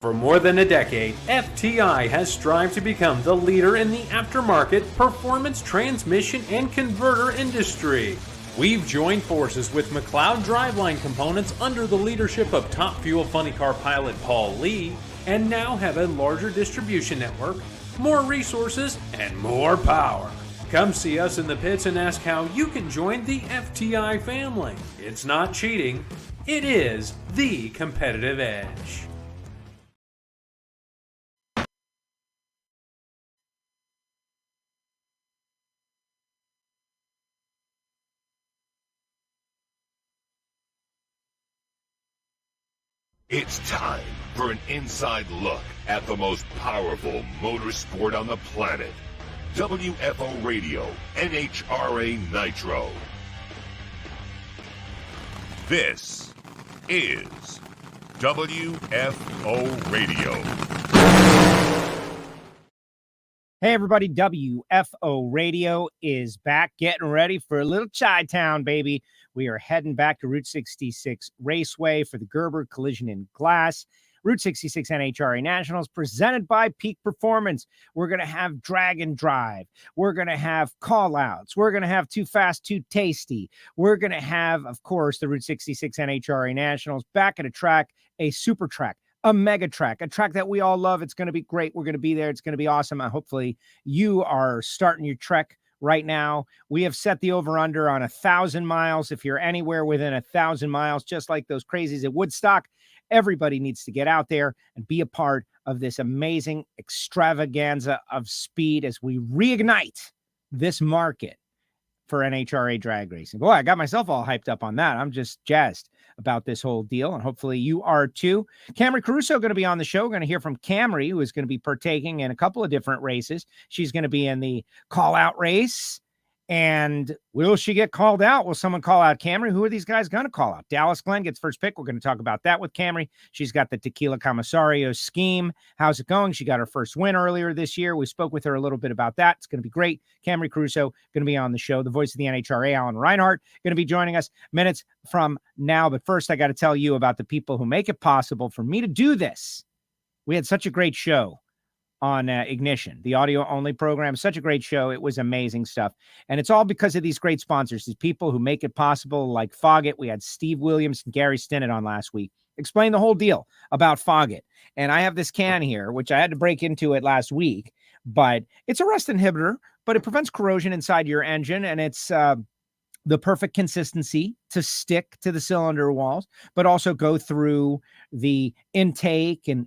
For more than a decade, FTI has strived to become the leader in the aftermarket performance transmission and converter industry. We've joined forces with McLeod Driveline Components under the leadership of Top Fuel Funny Car pilot Paul Lee, and now have a larger distribution network, more resources, and more power. Come see us in the pits and ask how you can join the FTI family. It's not cheating, it is the competitive edge. It's time for an inside look at the most powerful motorsport on the planet. WFO Radio, NHRA Nitro. This is WFO Radio. Hey everybody, WFO Radio is back, getting ready for a little Chi-Town, baby. We are heading back to Route 66 Raceway for the Gerber Collision and Glass Route 66 NHRA Nationals, presented by Peak Performance. We're going to have drag and drive. We're going to have call-outs. We're going to have Too Fast, Too Tasty. We're going to have, of course, the Route 66 NHRA Nationals back at a track, a super track, a mega track, a track that we all love. It's going to be great. We're going to be there. It's going to be awesome. Hopefully you are starting your trek right now. We have set the over-under on 1,000 miles. If you're anywhere within 1,000 miles, just like those crazies at Woodstock, everybody needs to get out there and be a part of this amazing extravaganza of speed as we reignite this market for NHRA drag racing. Boy, I got myself all hyped up on that. I'm just jazzed about this whole deal, and hopefully you are too. Camrie Caruso going to be on the show. We're going to hear from Camrie, who is going to be partaking in a couple of different races. She's going to be in the call-out race. And will she get called out? Will someone call out Camrie? Who are these guys going to call out? Dallas Glenn gets first pick. We're going to talk about that with Camrie. She's got the Tequila Commissario scheme. How's it going? She got her first win earlier this year. We spoke with her a little bit about that. It's going to be great. Camrie Caruso going to be on the show. The voice of the NHRA, Alan Reinhart, going to be joining us minutes from now. But first, I got to tell you about the people who make it possible for me to do this. We had such a great show on Ignition, the audio-only program. Such a great show. It was amazing stuff. And it's all because of these great sponsors, these people who make it possible, like Foggett. We had Steve Williams and Gary Stinnett on last week. Explain the whole deal about Foggett. And I have this can here, which I had to break into it last week, but it's a rust inhibitor, but it prevents corrosion inside your engine, and it's the perfect consistency to stick to the cylinder walls, but also go through the intake and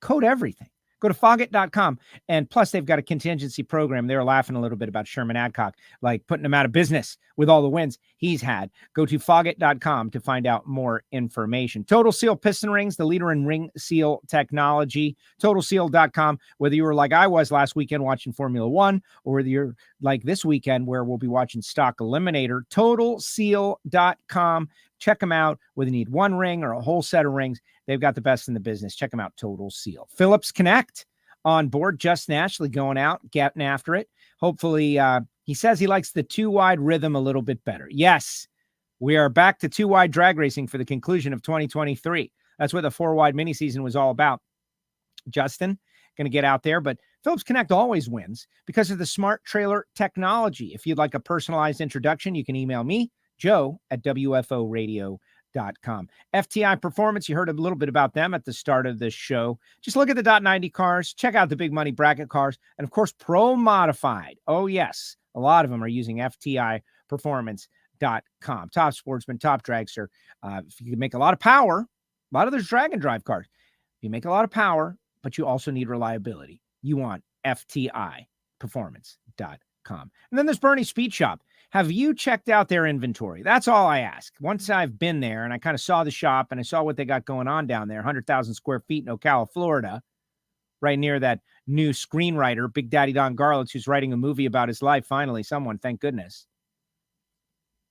coat everything. Go to Foggett.com. And plus, they've got a contingency program. They were laughing a little bit about Sherman Adcock, like putting him out of business with all the wins he's had. Go to Foggett.com to find out more information. Total Seal Piston Rings, the leader in ring seal technology. TotalSeal.com. Whether you were like I was last weekend watching Formula One, or whether you're like this weekend where we'll be watching Stock Eliminator, TotalSeal.com. Check them out. Whether you need one ring or a whole set of rings, they've got the best in the business. Check them out, Total Seal. Phillips Connect on board. Justin Ashley going out, getting after it. Hopefully, he says he likes the two-wide rhythm a little bit better. Yes, we are back to two-wide drag racing for the conclusion of 2023. That's what the four-wide mini season was all about. Justin, going to get out there, but Phillips Connect always wins because of the smart trailer technology. If you'd like a personalized introduction, you can email me, Joe at WFOradio.com. FTI Performance, you heard a little bit about them at the start of this show. Just look at the .90 cars, check out the big money bracket cars, and of course, Pro Modified. Oh yes, a lot of them are using FTIperformance.com. Top sportsman, top dragster. If you can make a lot of power, a lot of those drag and drive cars, you make a lot of power, but you also need reliability. You want FTIperformance.com. And then there's Bernie's Speed Shop. Have you checked out their inventory? That's all I ask. Once I've been there and I kind of saw the shop and I saw what they got going on down there, 100,000 square feet in Ocala, Florida, right near that new screenwriter, Big Daddy Don Garlitz, who's writing a movie about his life. Finally, someone, thank goodness.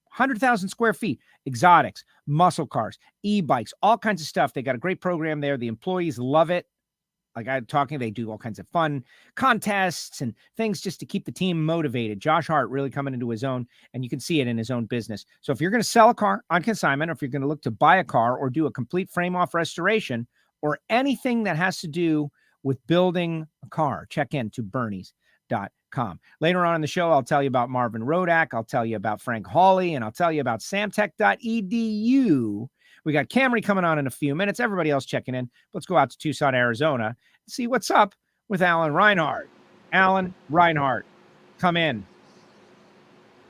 100,000 square feet, exotics, muscle cars, e-bikes, all kinds of stuff. They got a great program there. The employees love it. Like I'm talking, they do all kinds of fun contests and things just to keep the team motivated. Josh Hart really coming into his own, and you can see it in his own business. So if you're going to sell a car on consignment, or if you're going to look to buy a car or do a complete frame-off restoration, or anything that has to do with building a car, check into bernies.com. Later on in the show, I'll tell you about Marvin Rodak. I'll tell you about Frank Hawley, and I'll tell you about samtech.edu. We got Camrie coming on in a few minutes. Everybody else checking in. Let's go out to Tucson, Arizona, and see what's up with Alan Reinhart. Alan Reinhart, come in.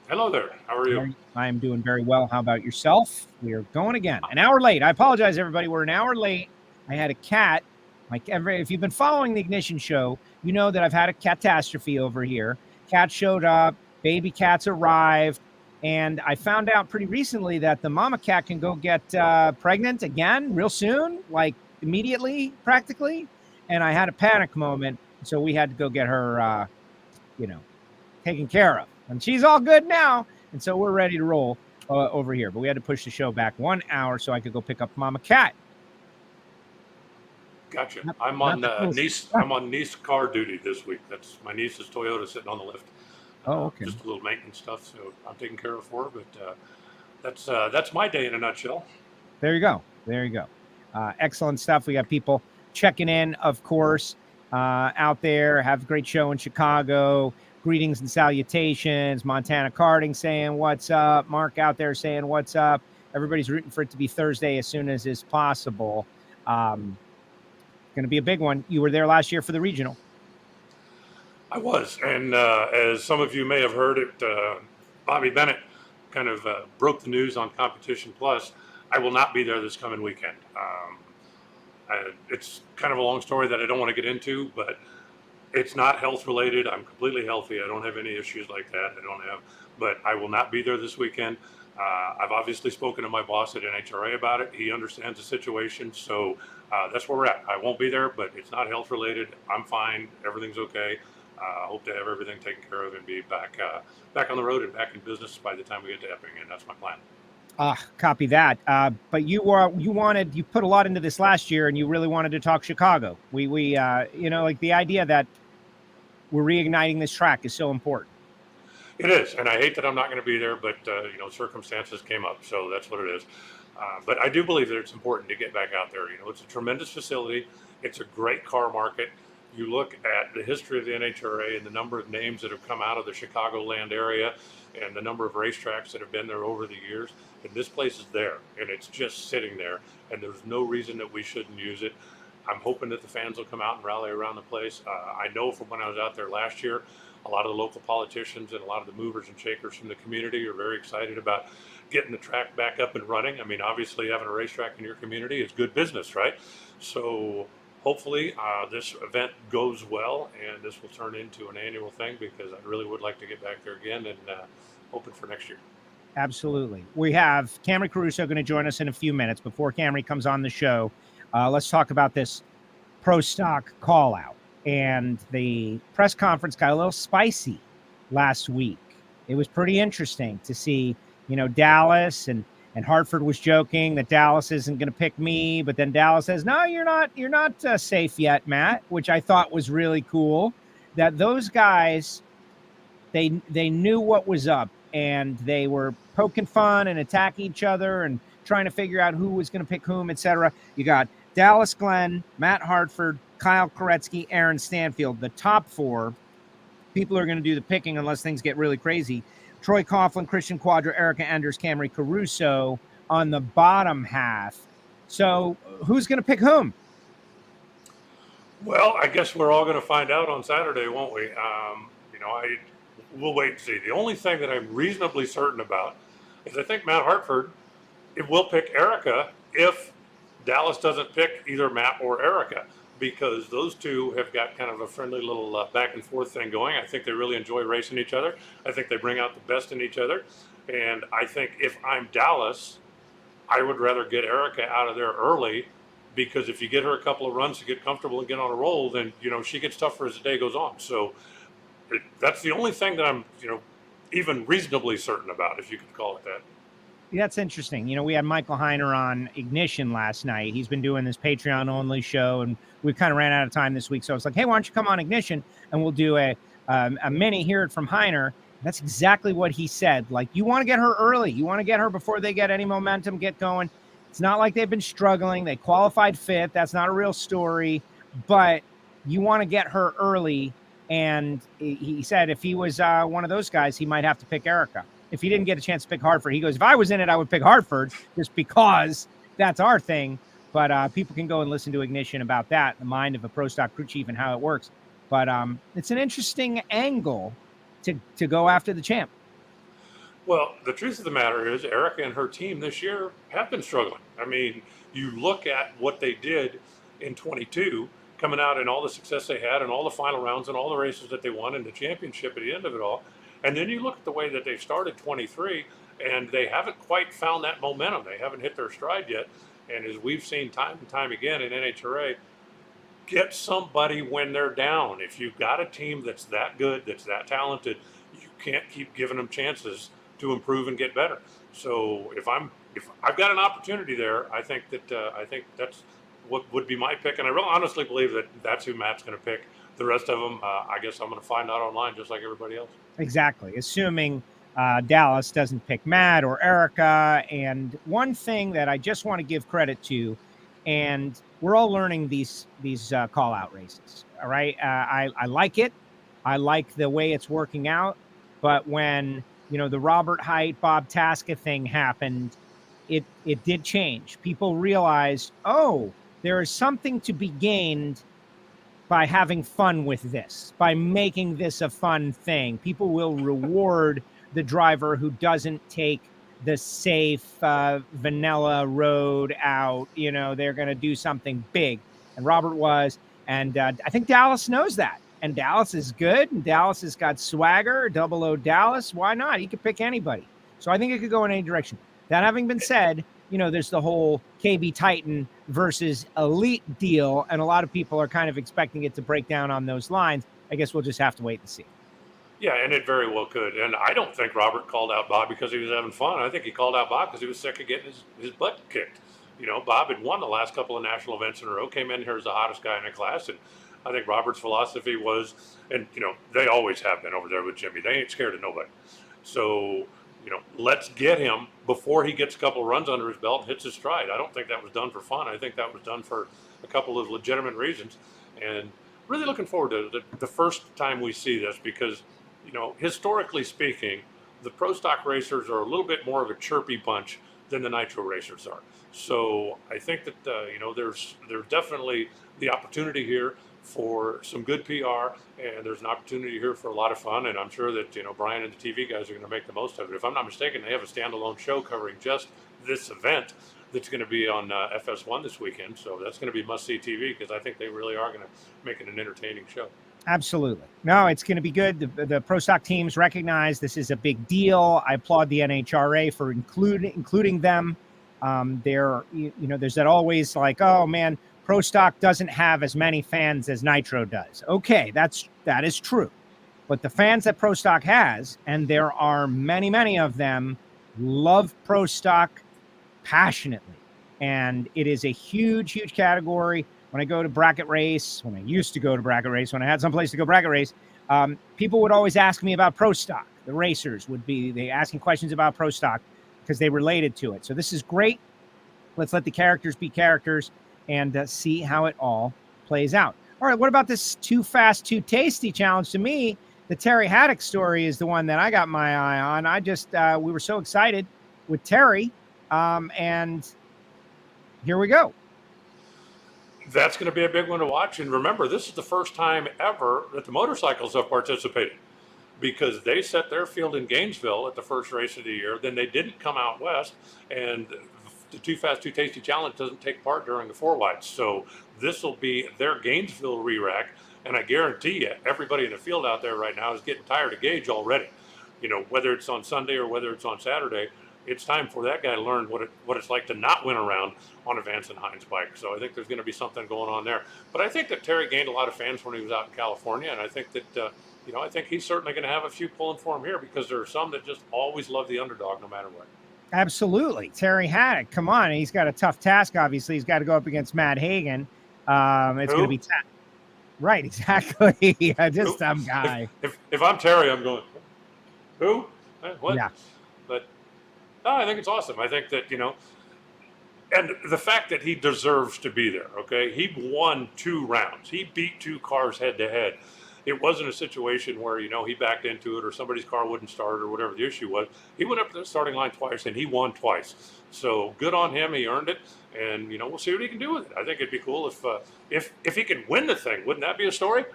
Hello there. How are you? I am doing very well. How about yourself? We are going again. An hour late. I apologize, everybody. We're an hour late. I had a cat. If you've been following the Ignition show, you know that I've had a catastrophe over here. Cat showed up. Baby cats arrived. And I found out pretty recently that the mama cat can go get pregnant again real soon, like immediately, practically. And I had a panic moment. So we had to go get her, taken care of. And she's all good now. And so we're ready to roll over here. But we had to push the show back 1 hour so I could go pick up mama cat. Gotcha. I'm on niece car duty this week. That's my niece's Toyota sitting on the lift. Oh, okay. Just a little maintenance stuff, so I'm taking care of for her. But that's my day in a nutshell. There you go. Excellent stuff. We got people checking in, of course, out there. Have a great show in Chicago. Greetings and salutations. Montana Karting saying what's up. Mark out there saying what's up. Everybody's rooting for it to be Thursday as soon as is possible. Going to be a big one. You were there last year for the regional. I was, and as some of you may have heard it, Bobby Bennett kind of broke the news on Competition Plus. I will not be there this coming weekend. It's kind of a long story that I don't want to get into, but it's not health related. I'm completely healthy. I don't have any issues like that. But I will not be there this weekend. I've obviously spoken to my boss at NHRA about it. He understands the situation, so that's where we're at. I won't be there, but it's not health related. I'm fine. Everything's okay. Hope to have everything taken care of and be back on the road and back in business by the time we get to Epping, and that's my plan. Copy that. But you put a lot into this last year, and you really wanted to talk Chicago. We like the idea that we're reigniting this track is so important. It is, and I hate that I'm not going to be there, but circumstances came up, so that's what it is. But I do believe that it's important to get back out there. It's a tremendous facility. It's a great car market. You look at the history of the NHRA and the number of names that have come out of the Chicagoland area and the number of racetracks that have been there over the years. And this place is there, and it's just sitting there, and there's no reason that we shouldn't use it. I'm hoping that the fans will come out and rally around the place. I know from when I was out there last year, a lot of the local politicians and a lot of the movers and shakers from the community are very excited about getting the track back up and running. I mean, obviously having a racetrack in your community is good business, right? So hopefully this event goes well and this will turn into an annual thing, because I really would like to get back there again and hoping for next year. Absolutely. We have Camrie Caruso going to join us in a few minutes. Before Camrie comes on the show, let's talk about this pro stock call out. And the press conference got a little spicy last week. It was pretty interesting to see, Dallas and Hartford was joking that Dallas isn't going to pick me, but then Dallas says, no, you're not safe yet, Matt, which I thought was really cool. That those guys, they knew what was up, and they were poking fun and attacking each other and trying to figure out who was going to pick whom, etc. You got Dallas Glenn, Matt Hartford, Kyle Koretsky, Aaron Stanfield, the top four. People are going to do the picking unless things get really crazy. Troy Coughlin, Christian Quadra, Erica Enders, Camrie Caruso on the bottom half. So who's going to pick whom? Well, I guess we're all going to find out on Saturday, won't we? We'll wait and see. The only thing that I'm reasonably certain about is I think Matt Hartford will pick Erica if Dallas doesn't pick either Matt or Erica, because those two have got kind of a friendly little back and forth thing going. I think they really enjoy racing each other. I think they bring out the best in each other. And I think if I'm Dallas, I would rather get Erica out of there early, because if you get her a couple of runs to get comfortable and get on a roll, then, she gets tougher as the day goes on. So that's the only thing that I'm, even reasonably certain about, if you could call it that. That's interesting. We had Michael Heiner on Ignition last night. He's been doing this Patreon-only show, and we kind of ran out of time this week. So I was like, hey, why don't you come on Ignition, and we'll do a mini, hear it from Heiner. That's exactly what he said. Like, you want to get her early. You want to get her before they get any momentum, get going. It's not like they've been struggling. They qualified fifth. That's not a real story, but you want to get her early. And he said if he was one of those guys, he might have to pick Erica. If he didn't get a chance to pick Hartford, he goes, if I was in it, I would pick Hartford just because that's our thing. But people can go and listen to Ignition about that, the mind of a pro stock crew chief and how it works. But it's an interesting angle to go after the champ. Well, the truth of the matter is Erica and her team this year have been struggling. I mean, you look at what they did in 22, coming out and all the success they had and all the final rounds and all the races that they won and the championship at the end of it all. And then you look at the way that they've started 23, and they haven't quite found that momentum. They haven't hit their stride yet. And as we've seen time and time again in NHRA, get somebody when they're down. If you've got a team that's that good, that's that talented, you can't keep giving them chances to improve and get better. So if I've got an opportunity there, I think that's what would be my pick. And I really honestly believe that that's who Matt's going to pick. The rest of them, I guess I'm going to find out online just like everybody else. Exactly. Assuming Dallas doesn't pick Matt or Erica. And one thing that I just want to give credit to, and we're all learning these call out races. All right. I like it. I like the way it's working out. But when, the Robert Height, Bob Tasca thing happened, it did change. People realized, there is something to be gained by having fun with this, by making this a fun thing. People will reward the driver who doesn't take the safe vanilla road out. They're going to do something big. And Robert was. And I think Dallas knows that. And Dallas is good. And Dallas has got swagger, 00 Dallas. Why not? He could pick anybody. So I think it could go in any direction. That having been said, there's the whole KB Titan versus Elite deal. And a lot of people are kind of expecting it to break down on those lines. I guess we'll just have to wait and see. Yeah, and it very well could. And I don't think Robert called out Bob because he was having fun. I think he called out Bob because he was sick of getting his butt kicked. Bob had won the last couple of national events in a row, came in here as the hottest guy in the class. And I think Robert's philosophy was, and, they always have been over there with Jimmy. They ain't scared of nobody. So, let's get him before he gets a couple of runs under his belt and hits his stride. I don't think that was done for fun. I think that was done for a couple of legitimate reasons. And really looking forward to the first time we see this because, historically speaking, the pro stock racers are a little bit more of a chirpy bunch than the nitro racers are. So I think that, there's definitely the opportunity here for some good PR, and there's an opportunity here for a lot of fun, and I'm sure that, Brian and the TV guys are going to make the most of it. If I'm not mistaken, they have a standalone show covering just this event that's going to be on FS1 this weekend, so that's going to be must-see TV because I think they really are going to make it an entertaining show. Absolutely. No, it's going to be good. The pro stock teams recognize this is a big deal. I applaud the NHRA for including them. There's that always like, oh man, pro stock doesn't have as many fans as nitro does. Okay, that is true. But the fans that pro stock has, and there are many, many of them, love pro stock passionately. And it is a huge, huge category. When I go to bracket race, when I used to go to bracket race, when I had someplace to go bracket race, people would always ask me about pro stock. The racers would be asking questions about pro stock because they related to it. So this is great. Let's let the characters be characters and see how it all plays out. All right, what about this Too Fast, Too Tasty challenge? To me, the Terry Haddock story is the one that I got my eye on. We were so excited with Terry, and here we go. That's going to be a big one to watch. And remember, this is the first time ever that the motorcycles have participated because they set their field in Gainesville at the first race of the year. Then they didn't come out west, and the Too Fast, Too Tasty challenge doesn't take part during the 4-wides. So this will be their Gainesville re-rack. And I guarantee you, everybody in the field out there right now is getting tired of Gage already. Whether it's on Sunday or whether it's on Saturday, it's time for that guy to learn what it's like to not win around on a Vance and Hines bike. So I think there's going to be something going on there. But I think that Terry gained a lot of fans when he was out in California, and I think that I think he's certainly going to have a few pulling for him here because there are some that just always love the underdog no matter what. Absolutely. Terry Haddock, come on. He's got a tough task, obviously. He's got to go up against Matt Hagan. It's going to be tough. Right, exactly. Just some guy. If I'm Terry, I'm going, who? What? Yeah. But I think it's awesome. I think that, And the fact that he deserves to be there, okay? He won 2 rounds. He beat 2 cars head to head. It wasn't a situation where, he backed into it or somebody's car wouldn't start or whatever the issue was. He went up to the starting line twice and he won twice. So good on him. He earned it. And, we'll see what he can do with it. I think it'd be cool if he could win the thing. Wouldn't that be a story?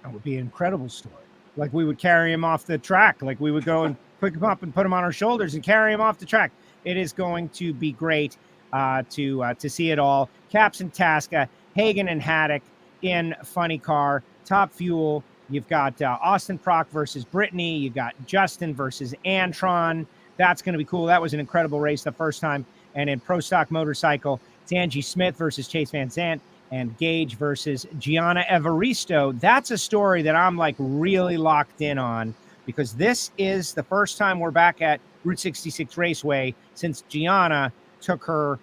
That would be an incredible story. Like we would carry him off the track. Like we would go and pick him up and put him on our shoulders and carry him off the track. It is going to be great to see it all. Caps and Tasca, Hagan and Haddock in Funny Car, Top Fuel. You've got Austin Prock versus Brittany. You've got Justin versus Antron. That's going to be cool. That was an incredible race the first time. And in Pro Stock Motorcycle, it's Angie Smith versus Chase Van Zandt and Gage versus Gianna Evaristo. That's a story that I'm like really locked in on because this is the first time we're back at Route 66 Raceway since Gianna took her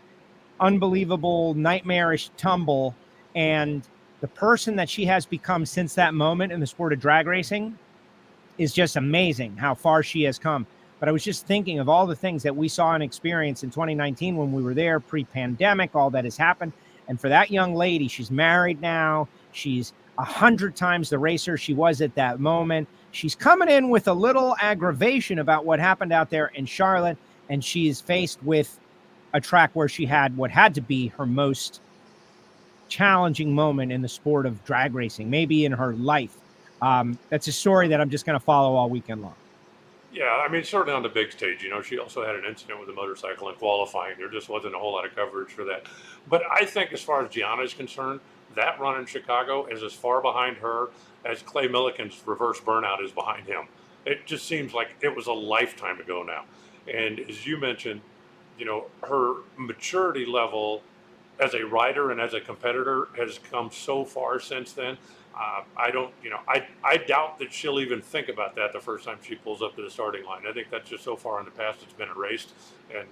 unbelievable nightmarish tumble, and the person that she has become since that moment in the sport of drag racing is just amazing how far she has come. But I was just thinking of all the things that we saw and experienced in 2019 when we were there pre-pandemic, all that has happened. And for that young lady, she's married now. She's 100 times the racer she was at that moment. She's coming in with a little aggravation about what happened out there in Charlotte. And she is faced with a track where she had what had to be her most challenging moment in the sport of drag racing, maybe in her life. That's a story that I'm just going to follow all weekend long. Yeah, I mean, certainly on the big stage, she also had an incident with a motorcycle in qualifying. There just wasn't a whole lot of coverage for that. But I think as far as Gianna is concerned, that run in Chicago is as far behind her as Clay Millican's reverse burnout is behind him. It just seems like it was a lifetime ago now. And as you mentioned, her maturity level as a rider and as a competitor has come so far since then. I doubt that she'll even think about that the first time she pulls up to the starting line. I think that's just so far in the past it's been erased and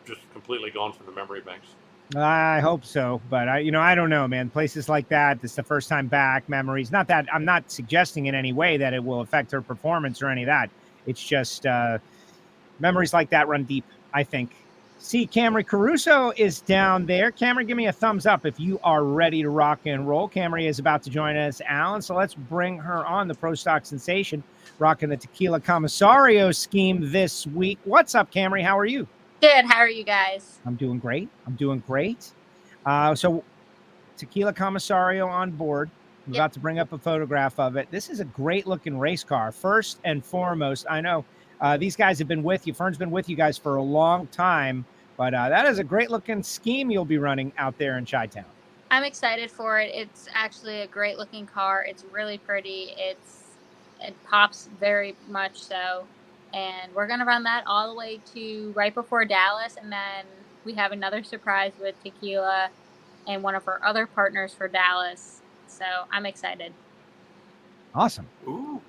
just completely gone from the memory banks. I hope so, but I don't know, man. Places like that, this is the first time back, memories. Not that I'm not suggesting in any way that it will affect her performance or any of that. It's just memories like that run deep, I think. See, Camrie Caruso is down there. Camrie, give me a thumbs up if you are ready to rock and roll. Camrie is about to join us, Alan, so let's bring her on, the Pro Stock sensation, rocking the Tequila Commissario scheme this week. What's up, Camrie? How are you? Good. How are you guys? I'm doing great. So Tequila Commissario on board. I'm about to bring up a photograph of it. This is a great-looking race car. First and foremost, I know these guys have been with you. Fern's been with you guys for a long time. But that is a great-looking scheme you'll be running out there in Chi-Town. I'm excited for it. It's actually a great-looking car. It's really pretty. It pops very much so. And we're going to run that all the way to right before Dallas. And then we have another surprise with Tequila and one of our other partners for Dallas. So I'm excited. Awesome. Ooh.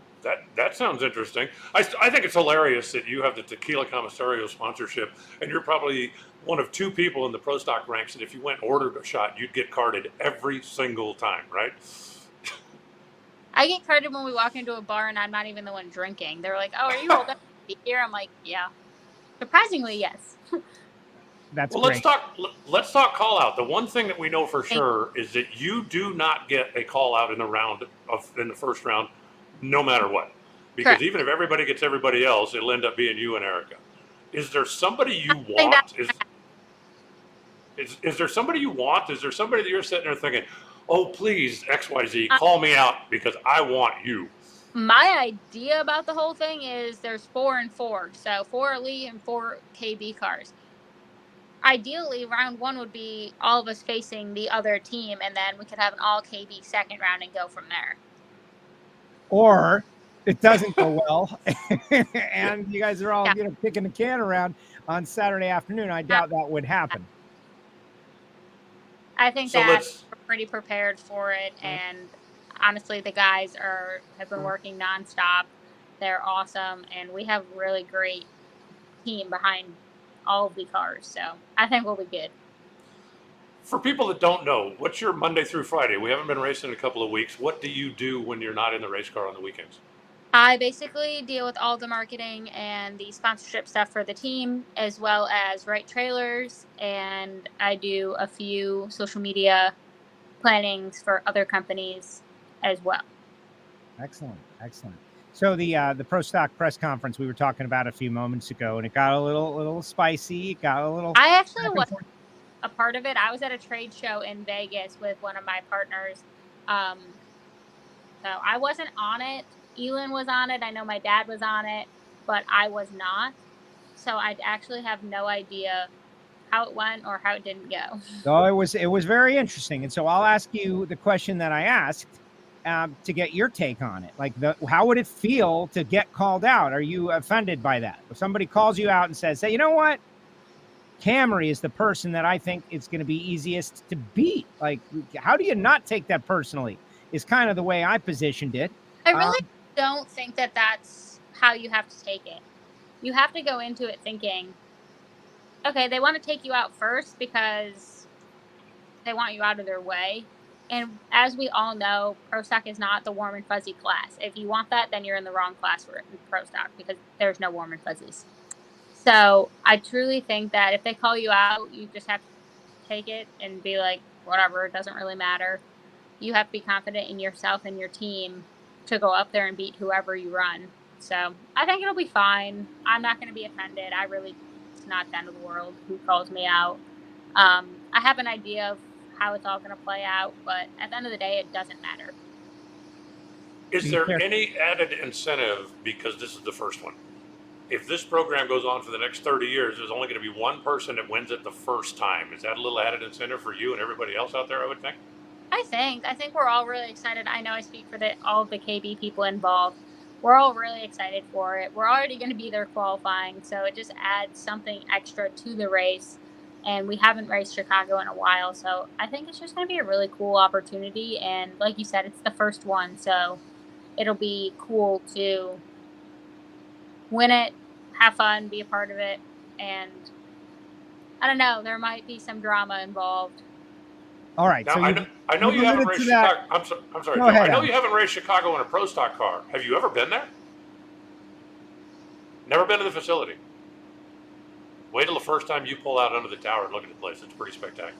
That sounds interesting. I think it's hilarious that you have the Tequila Commissario sponsorship, and you're probably one of 2 people in the Pro Stock ranks that if you went and ordered a shot, you'd get carded every single time, right? I get carded when we walk into a bar, and I'm not even the one drinking. They're like, "Oh, are you old enough to be here?" I'm like, "Yeah." Surprisingly, yes. That's well. Great. Let's talk call out. The one thing that we know for sure is that you do not get a call out in the first round. No matter what, because Correct. Even if everybody gets everybody else, it'll end up being you and Erica. Is there somebody you want? Is there somebody you want? Is there somebody that you're sitting there thinking, oh, please, XYZ, call me out because I want you? My idea about the whole thing is there's 4 and 4. So 4 elite and 4 KB cars. Ideally, round 1 would be all of us facing the other team, and then we could have an all KB second round and go from there. Or it doesn't go well, and you guys are all kicking the can around on Saturday afternoon. I doubt that would happen. I think we're pretty prepared for it, and honestly, the guys have been working nonstop. They're awesome, and we have a really great team behind all of the cars, so I think we'll be good. For people that don't know, what's your Monday through Friday? We haven't been racing in a couple of weeks. What do you do when you're not in the race car on the weekends? I basically deal with all the marketing and the sponsorship stuff for the team, as well as write trailers, and I do a few social media plannings for other companies as well. Excellent. So the Pro Stock press conference we were talking about a few moments ago, and it got a little spicy. It got a little. I actually was a part of it. I was at a trade show in Vegas with one of my partners. So I wasn't on it. Elin was on it. I know my dad was on it, but I was not. So I actually have no idea how it went or how it didn't go. So it was very interesting. And so I'll ask you the question that I asked to get your take on it. Like, how would it feel to get called out? Are you offended by that? If somebody calls you out and says, hey, you know what? Camrie is the person that I think is going to be easiest to beat. Like, how do you not take that personally? Is kind of the way I positioned it. I really don't think that that's how you have to take it. You have to go into it thinking, okay, they want to take you out first because they want you out of their way. And as we all know, Pro Stock is not the warm and fuzzy class. If you want that, then you're in the wrong class for Pro Stock because there's no warm and fuzzies. So I truly think that if they call you out, you just have to take it and be like, whatever, it doesn't really matter. You have to be confident in yourself and your team to go up there and beat whoever you run. So I think it'll be fine. I'm not going to be offended. It's not the end of the world who calls me out. I have an idea of how it's all going to play out, but at the end of the day, it doesn't matter. Is there any added incentive because this is the first one? If this program goes on for the next 30 years, there's only going to be one person that wins it the first time. Is that a little added incentive for you and everybody else out there, I would think? I think we're all really excited. I know I speak for all of the KB people involved. We're all really excited for it. We're already going to be there qualifying, so it just adds something extra to the race. And we haven't raced Chicago in a while, so I think it's just going to be a really cool opportunity. And like you said, it's the first one, so it'll be cool to win it, have fun, be a part of it, and I don't know, there might be some drama involved. All right. Now, so I know you haven't raced Chicago. I'm sorry. Go ahead, I know Alan. you haven't raced Chicago in a Pro Stock car. Have you ever been there? Never been to the facility. Wait till the first time you pull out under the tower and look at the place. It's pretty spectacular.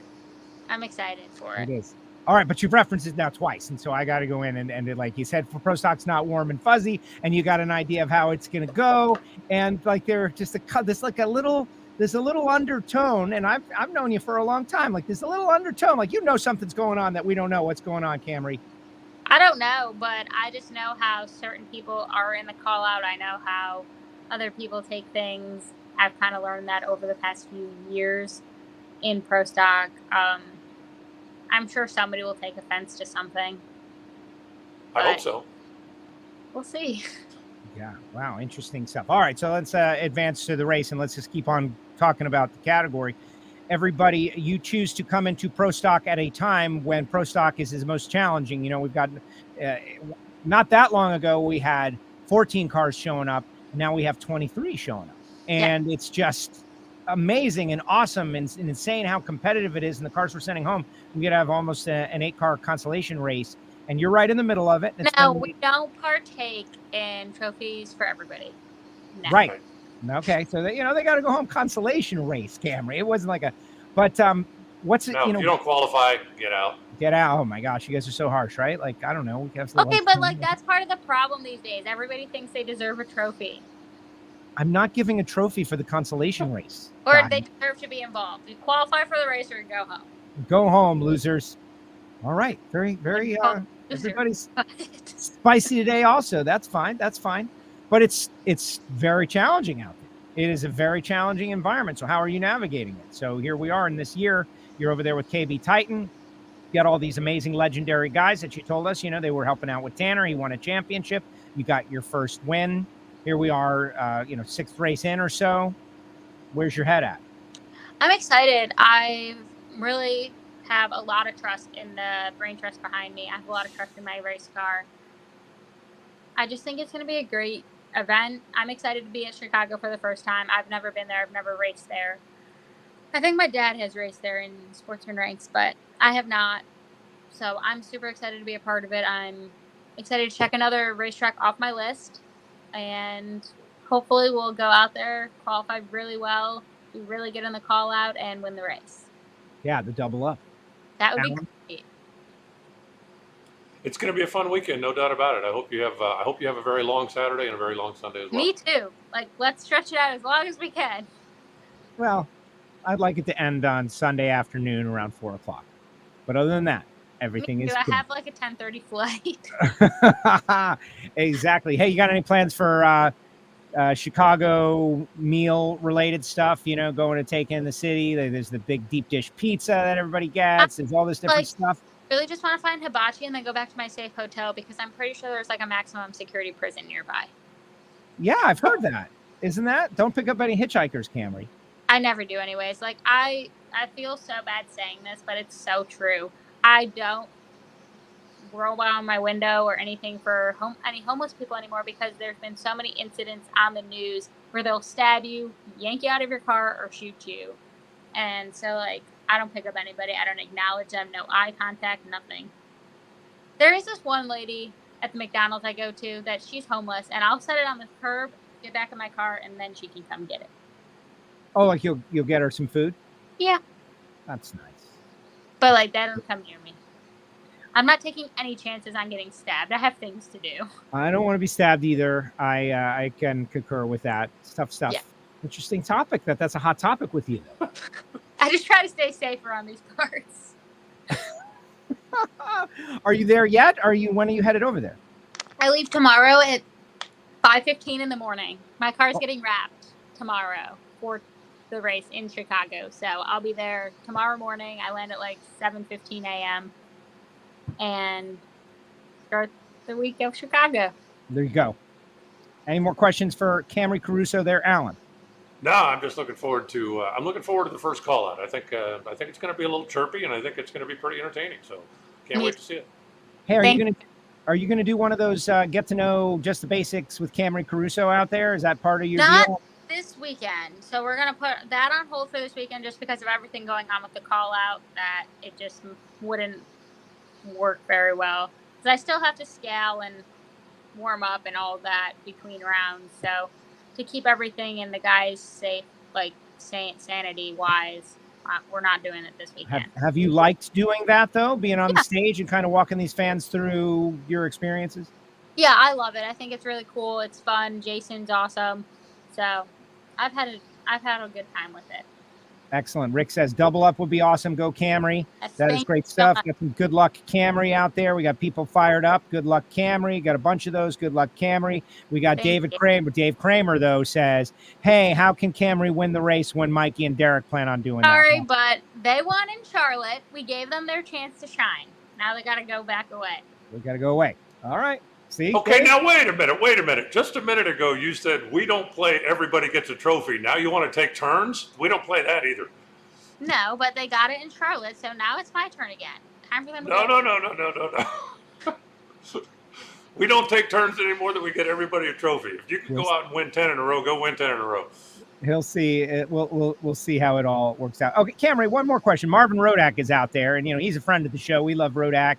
I'm excited for it. It is. All right, but you've referenced it now twice, and so I got to go in and like you said, for Pro Stock's not warm and fuzzy, and you got an idea of how it's going to go, and like they're just there's a little undertone, and I've known you for a long time. Like there's a little undertone, like something's going on that we don't know what's going on, Camrie. I don't know, but I just know how certain people are in the call out. I know how other people take things. I've kind of learned that over the past few years in Pro Stock. I'm sure somebody will take offense to something. I hope so. We'll see. Yeah. Wow. Interesting stuff. All right. So let's advance to the race and let's just keep on talking about the category. Everybody, you choose to come into Pro Stock at a time when Pro Stock is most challenging. You know, we've got not that long ago, we had 14 cars showing up. Now we have 23 showing up. And it's just amazing and awesome and insane how competitive it is. And the cars we're sending home, we could have almost an 8-car consolation race. And you're right in the middle of it. No, we don't partake in trophies for everybody. No. Right. Okay. So they got to go home consolation race, Camrie. It wasn't like but what's it? No, if you don't qualify, get out. Get out. Oh my gosh. You guys are so harsh, right? Like, I don't know. Okay. But like, that's part of the problem these days. Everybody thinks they deserve a trophy. I'm not giving a trophy for the consolation race. Or they deserve to be involved. You qualify for the race or go home. Go home, losers. All right. Very, very, everybody's spicy today also. That's fine. But it's very challenging out there. It is a very challenging environment. So how are you navigating it? So here we are in this year. You're over there with KB Titan. You got all these amazing legendary guys that you told us, they were helping out with Tanner. He won a championship. You got your first win. Here we are, 6th race in or so. Where's your head at? I'm excited. I really have a lot of trust in the brain trust behind me. I have a lot of trust in my race car. I just think it's going to be a great event. I'm excited to be at Chicago for the first time. I've never been there. I've never raced there. I think my dad has raced there in Sportsman Ranks, but I have not. So I'm super excited to be a part of it. I'm excited to check another racetrack off my list. and hopefully we'll go out there, qualify really well, do really good in the call out, and win the race. Yeah, the double up. That would be great. It's going to be a fun weekend, no doubt about it. I hope you have a very long Saturday and a very long Sunday as well. Me too. Like, let's stretch it out as long as we can. Well, I'd like it to end on Sunday afternoon around 4 o'clock. But other than that, everything is good. I have like a 10:30 flight. Exactly. Hey, you got any plans for Chicago meal related stuff? You know, going to take in the city. There's the big deep dish pizza that everybody gets. There's all this different stuff. Really just want to find hibachi and then go back to my safe hotel because I'm pretty sure there's like a maximum security prison nearby. Yeah, I've heard that. Isn't that? Don't pick up any hitchhikers, Camrie. I never do anyways. Like, I feel so bad saying this, but it's so true. I don't roll down my window or anything for any homeless people anymore because there's been so many incidents on the news where they'll stab you, yank you out of your car, or shoot you. And so, like, I don't pick up anybody. I don't acknowledge them. No eye contact, nothing. There is this one lady at the McDonald's I go to that she's homeless, and I'll set it on the curb, get back in my car, and then she can come get it. Oh, like you'll get her some food? Yeah. That's nice. But, like, that don't come near me. I'm not taking any chances on getting stabbed. I have things to do. I don't want to be stabbed either. I can concur with that. Tough stuff. Yeah. Interesting topic. That's a hot topic with you. I just try to stay safe around these parts. Are you there yet? When are you headed over there? I leave tomorrow at 5:15 in the morning. My car's getting wrapped tomorrow for the race in Chicago. So I'll be there tomorrow morning. I land at like 7:15 a.m. and start the week of Chicago. There you go. Any more questions for Camrie Caruso there, Alan? No, I'm just looking forward to. I'm looking forward to the first call out. I think it's going to be a little chirpy, and I think it's going to be pretty entertaining. So, can't wait to see it. Hey, are you gonna do one of those get to know just the basics with Camrie Caruso out there? Is that part of your deal? Not this weekend. So we're gonna put that on hold for this weekend, just because of everything going on with the call out. That it just wouldn't work very well. Because I still have to scale and warm up and all that between rounds. So, to keep everything and the guys safe, like sanity wise, we're not doing it this weekend. Have you liked doing that though, being on the stage and kind of walking these fans through your experiences? Yeah, I love it. I think it's really cool. It's fun. Jason's awesome. So I've had a good time with it. Excellent. Rick says double up would be awesome. Go Camrie. That is great stuff. Got some good luck Camrie out there. We got people fired up. Good luck Camrie. Got a bunch of those. Good luck Camrie. We got David Kramer. Dave Kramer though says, "Hey, how can Camrie win the race when Mikey and Derek plan on doing that?" Sorry, but they won in Charlotte. We gave them their chance to shine. Now they got to go back away. We got to go away. All right. See? Okay, now wait a minute. Just a minute ago, you said we don't play everybody gets a trophy. Now you want to take turns? We don't play that either. No, but they got it in Charlotte, so now it's my turn again. Time for them to No. We don't take turns anymore. That we get everybody a trophy. If you can go out and win 10 in a row, go win 10 in a row. He'll see. We'll see how it all works out. Okay, Camrie, one more question. Marvin Rodak is out there, and he's a friend of the show. We love Rodak,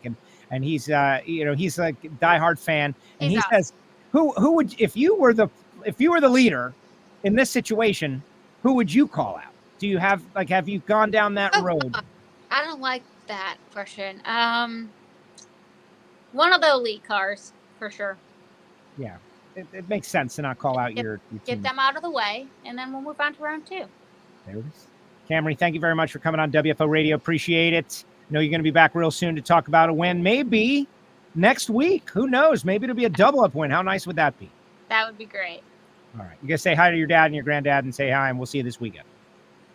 and he's he's a diehard fan, and he says, who would if you were the leader in this situation, who would you call out? Do you have you gone down that road? I don't like that question. One of the elite cars for sure. Yeah, it makes sense to not call out your team. Get them out of the way, and then we'll move on to round 2. There it is. Camrie, thank you very much for coming on WFO Radio. Appreciate it. I know you're going to be back real soon to talk about a win. Maybe next week. Who knows? Maybe it'll be a double-up win. How nice would that be? That would be great. All right. You guys say hi to your dad and your granddad and say hi, and we'll see you this weekend.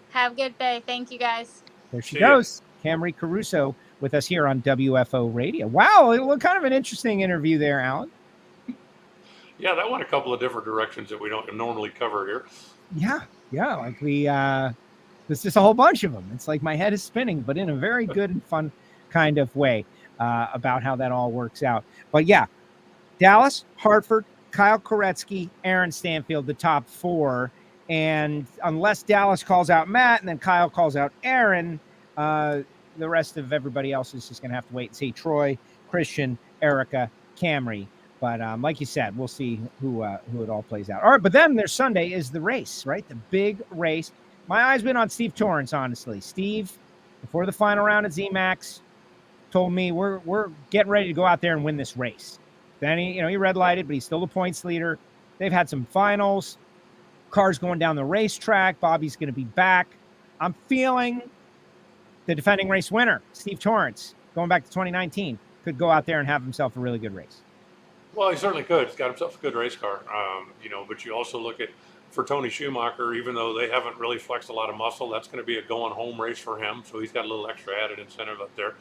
Have a good day. Thank you, guys. There she goes. Camrie Caruso with us here on WFO Radio. Wow, it was kind of an interesting interview there, Alan. Yeah, that went a couple of different directions that we don't normally cover here. Yeah, like there's just a whole bunch of them. It's like my head is spinning, but in a very good and fun kind of way about how that all works out. But yeah, Dallas, Hartford, Kyle Koretsky, Aaron Stanfield, the top 4. And unless Dallas calls out Matt and then Kyle calls out Aaron, the rest of everybody else is just going to have to wait and see. Troy, Christian, Erica, Camrie, But like you said, we'll see who it all plays out. All right, but then there's Sunday is the race, right? The big race. My eyes been on Steve Torrence, honestly. Steve, before the final round at ZMAX, told me we're getting ready to go out there and win this race. Then he red lighted, but he's still the points leader. They've had some finals. Cars going down the racetrack. Bobby's going to be back. I'm feeling the defending race winner, Steve Torrence, going back to 2019, could go out there and have himself a really good race. Well, he certainly could. He's got himself a good race car. But you also look at, for Tony Schumacher, even though they haven't really flexed a lot of muscle, that's going to be a going home race for him. So he's got a little extra added incentive up there.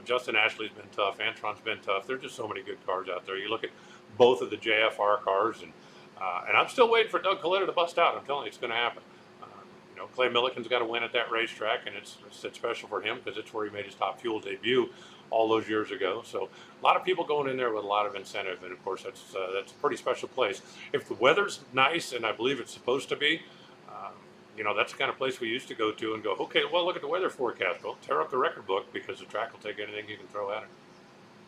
Justin Ashley's been tough. Antron's been tough. There's just so many good cars out there. You look at both of the JFR cars, and I'm still waiting for Doug Coletta to bust out. I'm telling you, it's going to happen. Clay Milliken's got to win at that racetrack, and it's special for him because it's where he made his Top Fuel debut all those years ago. So a lot of people going in there with a lot of incentive, and of course that's a pretty special place. If the weather's nice, and I believe it's supposed to be, that's the kind of place we used to go to and go, okay, well, look at the weather forecast. Well, tear up the record book because the track will take anything you can throw at it.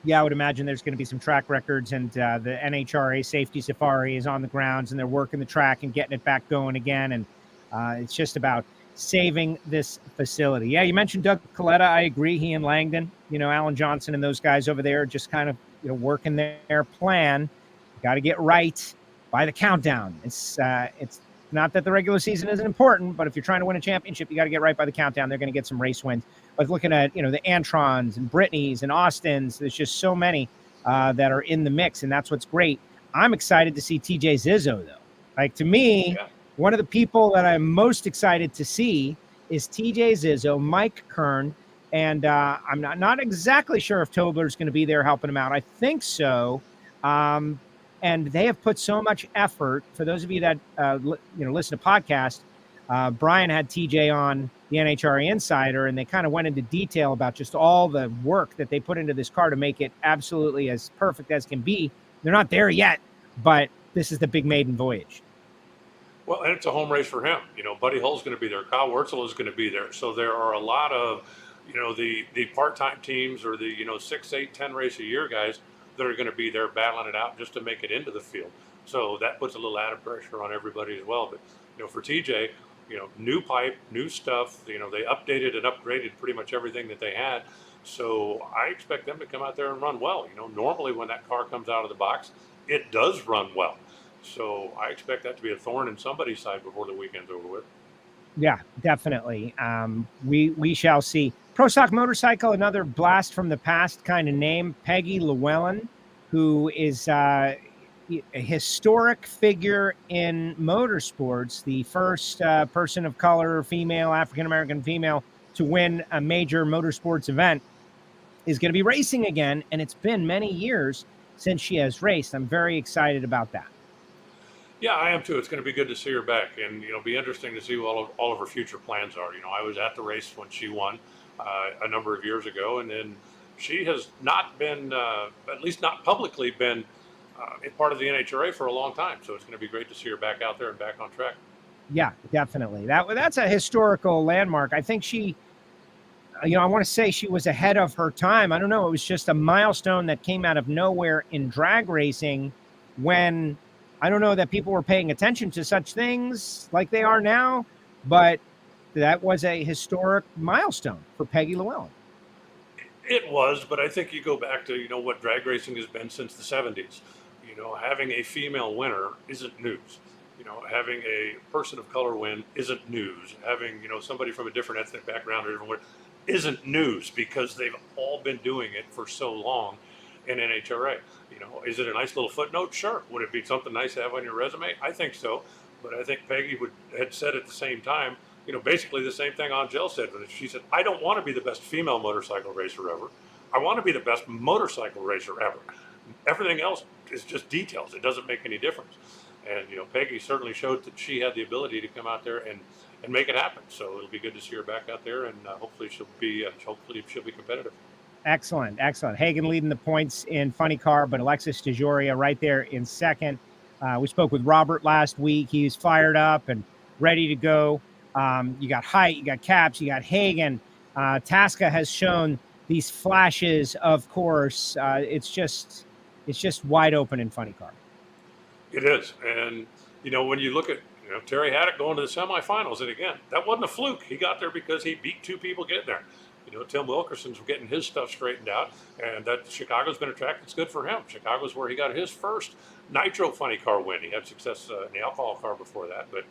Yeah, I would imagine there's going to be some track records, and the NHRA Safety Safari is on the grounds, and they're working the track and getting it back going again, and it's just about saving this facility. Yeah, you mentioned Doug Coletta. I agree. He and Langdon, Alan Johnson and those guys over there just kind of, working their plan. Got to get right by the countdown. It's not that the regular season isn't important, but if you're trying to win a championship, you got to get right by the countdown. They're going to get some race wins. But looking at, the Antrons and Brittany's and Austins, there's just so many that are in the mix, and that's what's great. I'm excited to see TJ Zizzo, though. Like, to me, one of the people that I'm most excited to see is TJ Zizzo, Mike Kern, and I'm not exactly sure if Tobler's going to be there helping him out. I think so. And they have put so much effort. For those of you that listen to podcasts, Brian had TJ on the NHRA Insider, and they kind of went into detail about just all the work that they put into this car to make it absolutely as perfect as can be. They're not there yet, but this is the big maiden voyage. Well, and it's a home race for him. Buddy Hull's going to be there. Kyle Wurzel is going to be there. So there are a lot of, the part-time teams or the, 6, 8, 10 race a year guys that are going to be there battling it out just to make it into the field. So that puts a little added pressure on everybody as well. But, for TJ, new pipe, new stuff, they updated and upgraded pretty much everything that they had. So I expect them to come out there and run well. Normally when that car comes out of the box, it does run well. So I expect that to be a thorn in somebody's side before the weekend's over with. Yeah, definitely. We shall see. Pro Stock Motorcycle, another blast from the past kind of name. Peggy Llewellyn, who is a historic figure in motorsports, the first person of color, female, African-American female, to win a major motorsports event, is going to be racing again. And it's been many years since she has raced. I'm very excited about that. Yeah, I am too. It's going to be good to see her back, and be interesting to see what all of her future plans are. I was at the race when she won a number of years ago, and then she has not been, at least not publicly, been a part of the NHRA for a long time. So it's going to be great to see her back out there and back on track. Yeah, definitely. That's a historical landmark. I think she, I want to say she was ahead of her time. I don't know. It was just a milestone that came out of nowhere in drag racing when. I don't know that people were paying attention to such things like they are now, but that was a historic milestone for Peggy Llewellyn. It was, but I think you go back to, what drag racing has been since the 70s. Having a female winner isn't news. Having a person of color win isn't news. Having, somebody from a different ethnic background or different isn't news because they've all been doing it for so long in NHRA. Is it a nice little footnote? Sure. Would it be something nice to have on your resume? I think so. But I think Peggy had said at the same time, basically the same thing Angel said. She said, I don't want to be the best female motorcycle racer ever. I want to be the best motorcycle racer ever. Everything else is just details. It doesn't make any difference. And, Peggy certainly showed that she had the ability to come out there and make it happen. So it'll be good to see her back out there, and hopefully she'll be competitive. Excellent. Hagen leading the points in funny car, but Alexis DeJoria right there in second. We spoke with Robert last week. He's fired up and ready to go. You got Height, you got Caps, you got Hagen. Tasca has shown these flashes, of course. It's just It's just wide open in funny car. It is. And, when you look at, Terry Haddock going to the semifinals, and again, that wasn't a fluke. He got there because he beat two people getting there. Tim Wilkerson's getting his stuff straightened out, and that Chicago's been a track that's good for him. Chicago's where he got his first nitro funny car win. He had success in the alcohol car before that, but